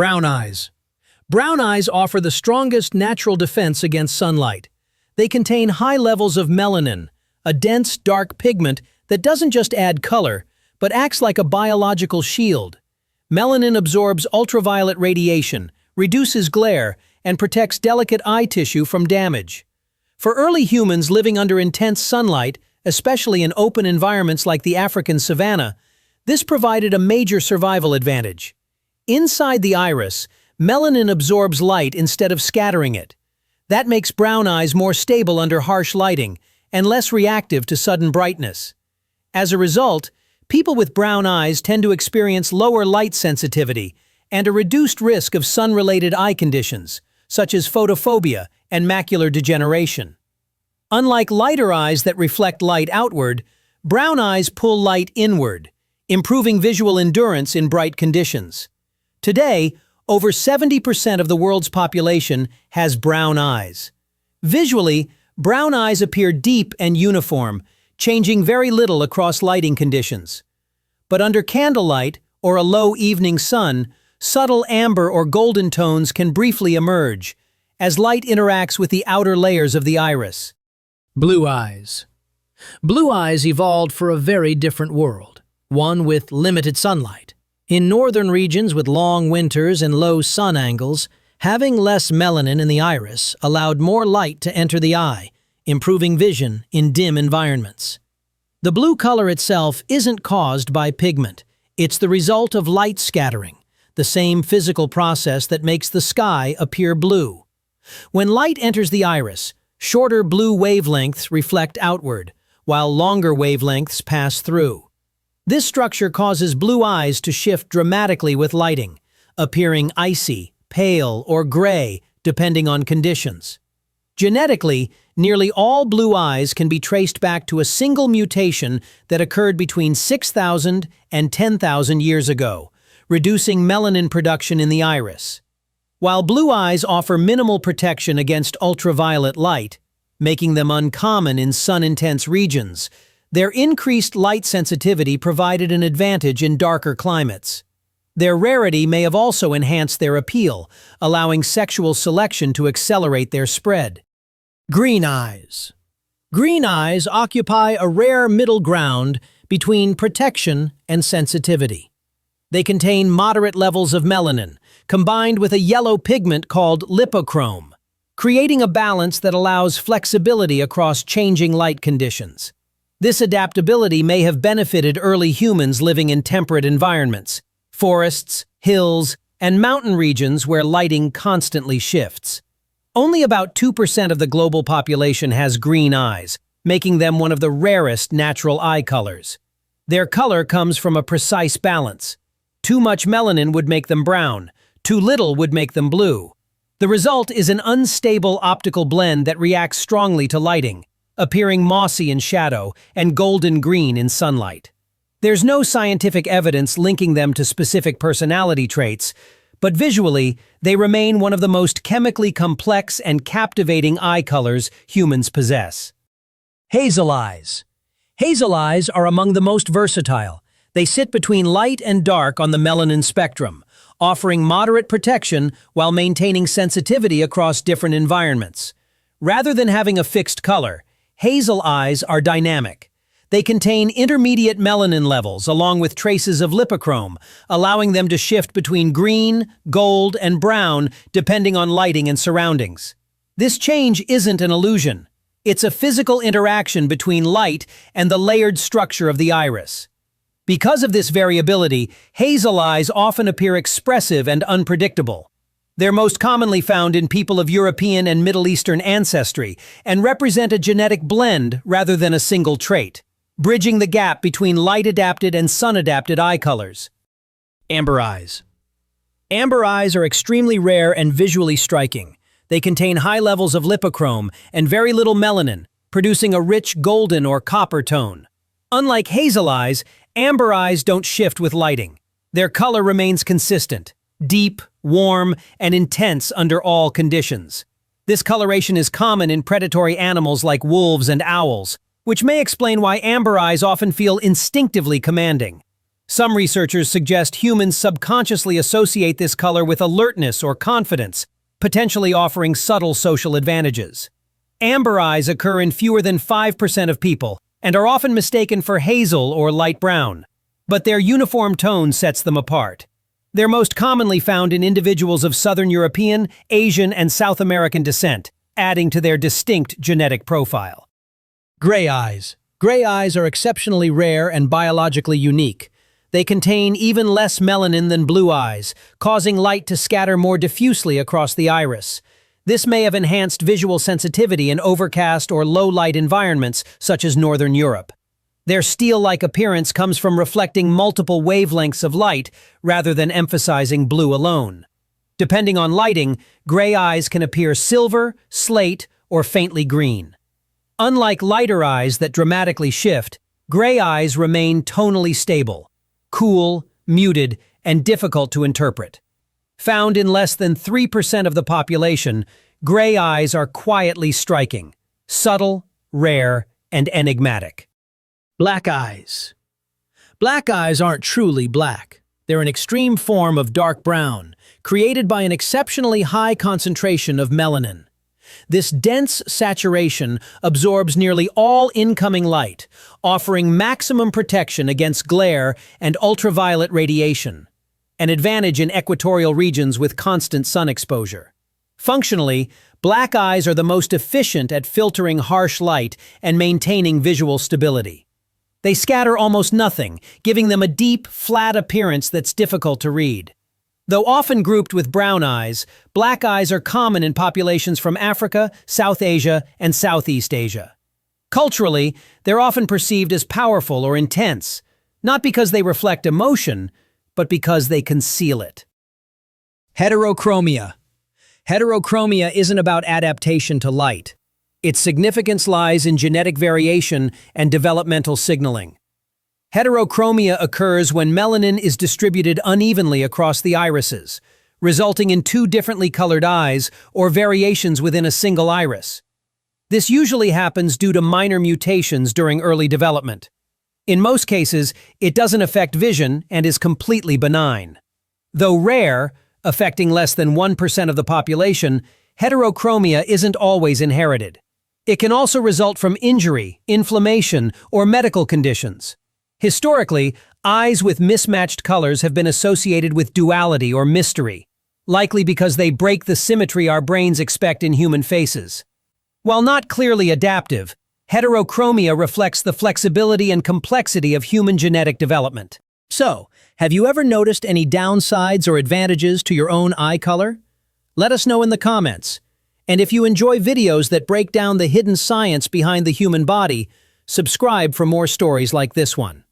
Brown eyes. Brown eyes offer the strongest natural defense against sunlight. They contain high levels of melanin, a dense, dark pigment that doesn't just add color, but acts like a biological shield. Melanin absorbs ultraviolet radiation, reduces glare, and protects delicate eye tissue from damage. For early humans living under intense sunlight, especially in open environments like the African savanna, this provided a major survival advantage. Inside the iris, melanin absorbs light instead of scattering it. That makes brown eyes more stable under harsh lighting and less reactive to sudden brightness. As a result, people with brown eyes tend to experience lower light sensitivity and a reduced risk of sun-related eye conditions, such as photophobia and macular degeneration. Unlike lighter eyes that reflect light outward, brown eyes pull light inward, improving visual endurance in bright conditions. Today, over 70% of the world's population has brown eyes. Visually, brown eyes appear deep and uniform, changing very little across lighting conditions. But under candlelight or a low evening sun, subtle amber or golden tones can briefly emerge as light interacts with the outer layers of the iris. Blue eyes. Blue eyes evolved for a very different world, one with limited sunlight. In northern regions with long winters and low sun angles, having less melanin in the iris allowed more light to enter the eye, improving vision in dim environments. The blue color itself isn't caused by pigment. It's the result of light scattering, the same physical process that makes the sky appear blue. When light enters the iris, shorter blue wavelengths reflect outward, while longer wavelengths pass through. This structure causes blue eyes to shift dramatically with lighting, appearing icy, pale, or gray, depending on conditions. Genetically, nearly all blue eyes can be traced back to a single mutation that occurred between 6,000 and 10,000 years ago, reducing melanin production in the iris. While blue eyes offer minimal protection against ultraviolet light, making them uncommon in sun-intense regions, their increased light sensitivity provided an advantage in darker climates. Their rarity may have also enhanced their appeal, allowing sexual selection to accelerate their spread. Green eyes. Green eyes occupy a rare middle ground between protection and sensitivity. They contain moderate levels of melanin, combined with a yellow pigment called lipochrome, creating a balance that allows flexibility across changing light conditions. This adaptability may have benefited early humans living in temperate environments, forests, hills, and mountain regions where lighting constantly shifts. Only about 2% of the global population has green eyes, making them one of the rarest natural eye colors. Their color comes from a precise balance. Too much melanin would make them brown, too little would make them blue. The result is an unstable optical blend that reacts strongly to lighting, appearing mossy in shadow and golden green in sunlight. There's no scientific evidence linking them to specific personality traits, but visually, they remain one of the most chemically complex and captivating eye colors humans possess. Hazel eyes. Hazel eyes are among the most versatile. They sit between light and dark on the melanin spectrum, offering moderate protection while maintaining sensitivity across different environments. Rather than having a fixed color, hazel eyes are dynamic. They contain intermediate melanin levels along with traces of lipochrome, allowing them to shift between green, gold, and brown depending on lighting and surroundings. This change isn't an illusion. It's a physical interaction between light and the layered structure of the iris. Because of this variability, hazel eyes often appear expressive and unpredictable. They're most commonly found in people of European and Middle Eastern ancestry and represent a genetic blend rather than a single trait, bridging the gap between light-adapted and sun-adapted eye colors. Amber eyes. Amber eyes are extremely rare and visually striking. They contain high levels of lipochrome and very little melanin, producing a rich golden or copper tone. Unlike hazel eyes, amber eyes don't shift with lighting. Their color remains consistent, deep, warm, and intense under all conditions. This coloration is common in predatory animals like wolves and owls, which may explain why amber eyes often feel instinctively commanding. Some researchers suggest humans subconsciously associate this color with alertness or confidence, potentially offering subtle social advantages. Amber eyes occur in fewer than 5% of people and are often mistaken for hazel or light brown, but their uniform tone sets them apart. They're most commonly found in individuals of Southern European, Asian, and South American descent, adding to their distinct genetic profile. Gray eyes. Gray eyes are exceptionally rare and biologically unique. They contain even less melanin than blue eyes, causing light to scatter more diffusely across the iris. This may have enhanced visual sensitivity in overcast or low-light environments, such as Northern Europe. Their steel-like appearance comes from reflecting multiple wavelengths of light rather than emphasizing blue alone. Depending on lighting, gray eyes can appear silver, slate, or faintly green. Unlike lighter eyes that dramatically shift, gray eyes remain tonally stable, cool, muted, and difficult to interpret. Found in less than 3% of the population, gray eyes are quietly striking, subtle, rare, and enigmatic. Black eyes. Black eyes aren't truly black. They're an extreme form of dark brown, created by an exceptionally high concentration of melanin. This dense saturation absorbs nearly all incoming light, offering maximum protection against glare and ultraviolet radiation, an advantage in equatorial regions with constant sun exposure. Functionally, black eyes are the most efficient at filtering harsh light and maintaining visual stability. They scatter almost nothing, giving them a deep, flat appearance that's difficult to read. Though often grouped with brown eyes, black eyes are common in populations from Africa, South Asia, and Southeast Asia. Culturally, they're often perceived as powerful or intense, not because they reflect emotion, but because they conceal it. Heterochromia. Heterochromia isn't about adaptation to light. Its significance lies in genetic variation and developmental signaling. Heterochromia occurs when melanin is distributed unevenly across the irises, resulting in two differently colored eyes or variations within a single iris. This usually happens due to minor mutations during early development. In most cases, it doesn't affect vision and is completely benign. Though rare, affecting less than 1% of the population, heterochromia isn't always inherited. It can also result from injury, inflammation, or medical conditions. Historically, eyes with mismatched colors have been associated with duality or mystery, likely because they break the symmetry our brains expect in human faces. While not clearly adaptive, heterochromia reflects the flexibility and complexity of human genetic development. So, have you ever noticed any downsides or advantages to your own eye color? Let us know in the comments. And if you enjoy videos that break down the hidden science behind the human body, subscribe for more stories like this one.